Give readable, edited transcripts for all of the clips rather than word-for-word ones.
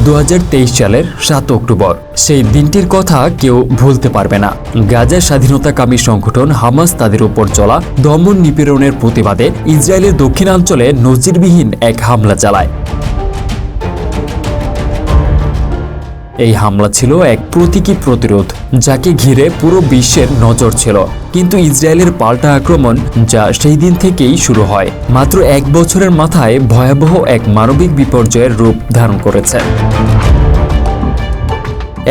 2023 সালের 7 অক্টোবর সেই দিনটির কথা কেউ ভুলতে পারবে না। গাজার স্বাধীনতাকামী সংগঠন হামাস তাদের উপর চলা দমন নিপীড়নের প্রতিবাদে ইসরায়েলের দক্ষিণাঞ্চলে নজিরবিহীন এক হামলা চালায়। এই হামলা ছিল এক প্রতীকী প্রতিরোধ, যাকে ঘিরে পুরো বিশ্বের নজর ছিল। কিন্তু ইসরায়েলের পাল্টা আক্রমণ, যা সেই দিন থেকেই শুরু হয়, মাত্র এক বছরের মাথায় ভয়াবহ এক মানবিক বিপর্যয়ের রূপ ধারণ করেছে।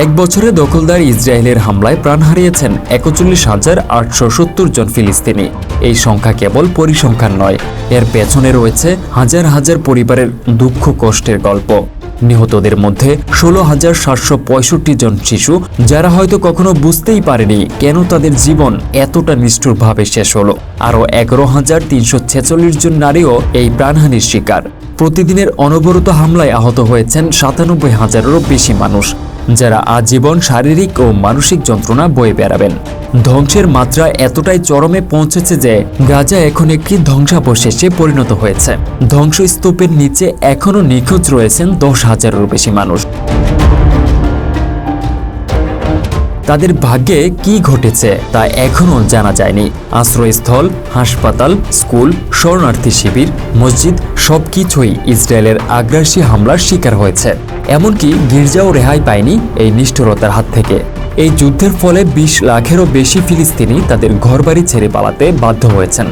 এক বছরে দখলদার ইসরায়েলের হামলায় প্রাণ হারিয়েছেন 41,870 জন ফিলিস্তিনি। এই সংখ্যা কেবল পরিসংখ্যান নয়, এর পেছনে রয়েছে হাজার হাজার পরিবারের দুঃখ কষ্টের গল্প। নিহতদের মধ্যে 16,765 জন শিশু, যারা হয়তো কখনো বুঝতেই পারেনি কেন তাদের জীবন এতটা নিষ্ঠুরভাবে শেষ হলো। আরও 11,346 জন নারীও এই প্রাণহানির শিকার। প্রতিদিনের অনবরত হামলায় আহত হয়েছেন 97,000-এরও বেশি মানুষ, যারা আজীবন শারীরিক ও মানসিক যন্ত্রণা বয়ে বেড়াবেন। ধ্বংসের মাত্রা এতটাই চরমে পৌঁছেছে যে গাজা এখন একটি ধ্বংসাবশেষে পরিণত হয়েছে। ধ্বংসস্তূপের নিচে এখনও নিখোঁজ রয়েছেন 10,000-এরও বেশি মানুষ। তাদের ভাগ্যে কি ঘটেছে তা এখনও জানা যায়নি। আশ্রয়স্থল, হাসপাতাল, স্কুল, শরণার্থী শিবির, মসজিদ সবকিছুই ইসরায়েলের আগ্রাসী হামলার শিকার হয়েছে। এমনকি গির্জাও রেহাই পায়নি এই নিষ্ঠুরতার হাত থেকে। এই যুদ্ধের ফলে 20 লাখেরও বেশি ফিলিস্তিনি তাদের ঘরবাড়ি ছেড়ে পালাতে বাধ্য হয়েছেন।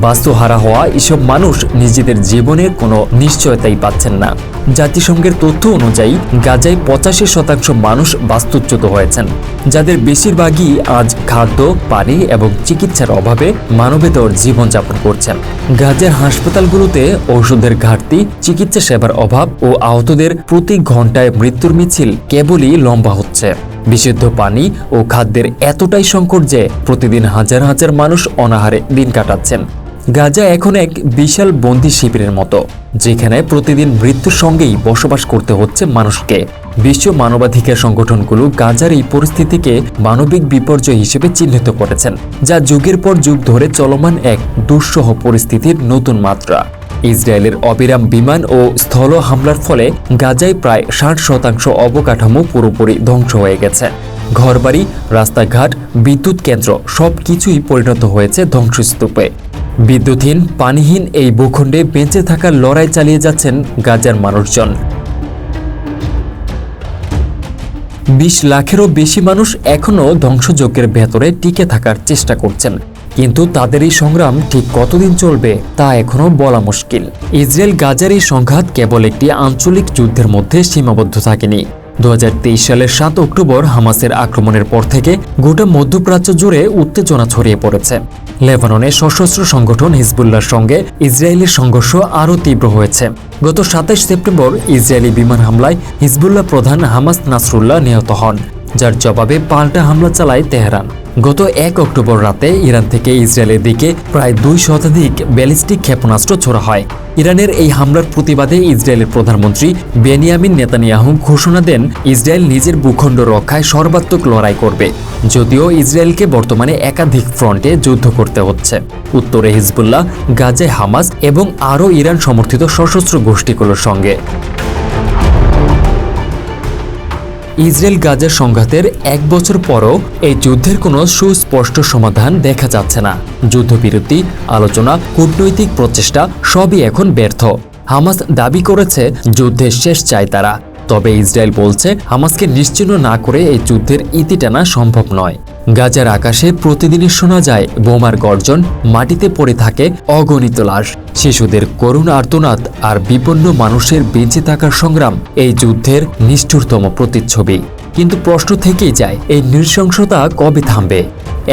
বাস্তুহারা হওয়া এসব মানুষ নিজেদের জীবনের কোনো নিশ্চয়তাই পাচ্ছেন না। জাতিসংঘের তথ্য অনুযায়ী গাজায় 85% মানুষ বাস্তুচ্যুত হয়েছেন, যাদের বেশিরভাগই আজ খাদ্য, পানি এবং চিকিৎসার অভাবে মানবেতর জীবনযাপন করছেন। গাজার হাসপাতালগুলোতে ঔষধের ঘাটতি, চিকিৎসা সেবার অভাব ও আহতদের প্রতি ঘন্টায় মৃত্যুর মিছিল কেবলই লম্বা হচ্ছে। বিশুদ্ধ পানি ও খাদ্যের এতটাই সংকট যে প্রতিদিন হাজার হাজার মানুষ অনাহারে দিন কাটাচ্ছেন। গাজা এখন এক বিশাল বন্দি শিবিরের মতো, যেখানে প্রতিদিন মৃত্যুর সঙ্গেই বসবাস করতে হচ্ছে মানুষকে। বিশ্ব মানবাধিকার সংগঠনগুলো গাজার এই পরিস্থিতিকে মানবিক বিপর্যয় হিসেবে চিহ্নিত করেছেন, যা যুগের পর যুগ ধরে চলমান এক দুঃসহ পরিস্থিতির নতুন মাত্রা। ইসরায়েলের অবিরাম বিমান ও স্থল হামলার ফলে গাজায় প্রায় 60% অবকাঠামো পুরোপুরি ধ্বংস হয়ে গেছে। ঘরবাড়ি, রাস্তাঘাট, বিদ্যুৎ কেন্দ্র সবকিছুই পরিণত হয়েছে ধ্বংসস্তূপে। বিদ্যুৎহীন, পানিহীন এই ভূখণ্ডে বেঁচে থাকার লড়াই চালিয়ে যাচ্ছেন গাজার মানুষজন। 20 লাখেরও বেশি মানুষ এখনও ধ্বংসযজ্ঞের ভেতরে টিকে থাকার চেষ্টা করছেন, কিন্তু তাদের এই সংগ্রাম ঠিক কতদিন চলবে তা এখনও বলা মুশকিল। ইসরায়েল গাজার এই সংঘাত কেবল একটি আঞ্চলিক যুদ্ধের মধ্যে সীমাবদ্ধ থাকেনি। 2023 সালের 7 অক্টোবর হামাসের আক্রমণের পর থেকে গোটা মধ্যপ্রাচ্য জুড়ে উত্তেজনা ছড়িয়ে পড়েছে। লেবাননের সশস্ত্র সংগঠন হিজবুল্লাহর সঙ্গে ইসরায়েলের সংঘর্ষ আরও তীব্র হয়েছে। গত 27 সেপ্টেম্বর ইসরায়েলি বিমান হামলায় হিজবুল্লাহ প্রধান হামাস নাসরুল্লাহ নিহত হন, যার জবাবে পাল্টা হামলা চালায় তেহরান। গত 1 অক্টোবর রাতে ইরান থেকে ইসরায়েলের দিকে প্রায় 2 শতাধিক ব্যালিস্টিক ক্ষেপণাস্ত্র ছোড়া হয়। ইরানের এই হামলার প্রতিবাদে ইসরায়েলের প্রধানমন্ত্রী বেনিয়ামিন নেতানিয়াহু ঘোষণা দেন ইসরায়েল নিজের ভূখণ্ড রক্ষায় সর্বাত্মক লড়াই করবে। যদিও ইসরায়েলকে বর্তমানে একাধিক ফ্রন্টে যুদ্ধ করতে হচ্ছে। উত্তরে হিজবুল্লাহ, গাজায় হামাস এবং আরও ইরান সমর্থিত সশস্ত্র গোষ্ঠীগুলোর সঙ্গে। ইসরায়েল গাজার সংঘাতের 1 বছর পরও এই যুদ্ধের কোনো সুস্পষ্ট সমাধান দেখা যাচ্ছে না। যুদ্ধবিরতি, আলোচনা, কূটনৈতিক প্রচেষ্টা সবই এখন ব্যর্থ। হামাস দাবি করেছে যুদ্ধের শেষ চায় তারা, তবে ইসরায়েল বলছে হামাসকে নিশ্চিহ্ন না করে এই যুদ্ধের ইতি টানা সম্ভব নয়। গাজার আকাশে প্রতিদিনই শোনা যায় বোমার গর্জন, মাটিতে পড়ে থাকে অগণিত লাশ, শিশুদের করুণ আর্তনাদ আর বিপন্ন মানুষের বেঁচে থাকার সংগ্রাম এই যুদ্ধের নিষ্ঠুরতম প্রতিচ্ছবি। কিন্তু প্রশ্ন থেকেই যায়, এই নৃশংসতা কবে থামবে?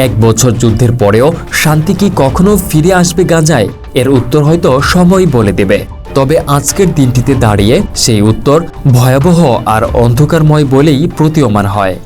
1 বছর যুদ্ধের পরেও শান্তি কি কখনো ফিরে আসবে গাজায়? এর উত্তর হয়তো সময় বলে দেবে। তবে আজকের দিনটিতে দাঁড়িয়ে সেই উত্তর ভয়াবহ আর অন্ধকারময় বলেই প্রতীয়মান হয়।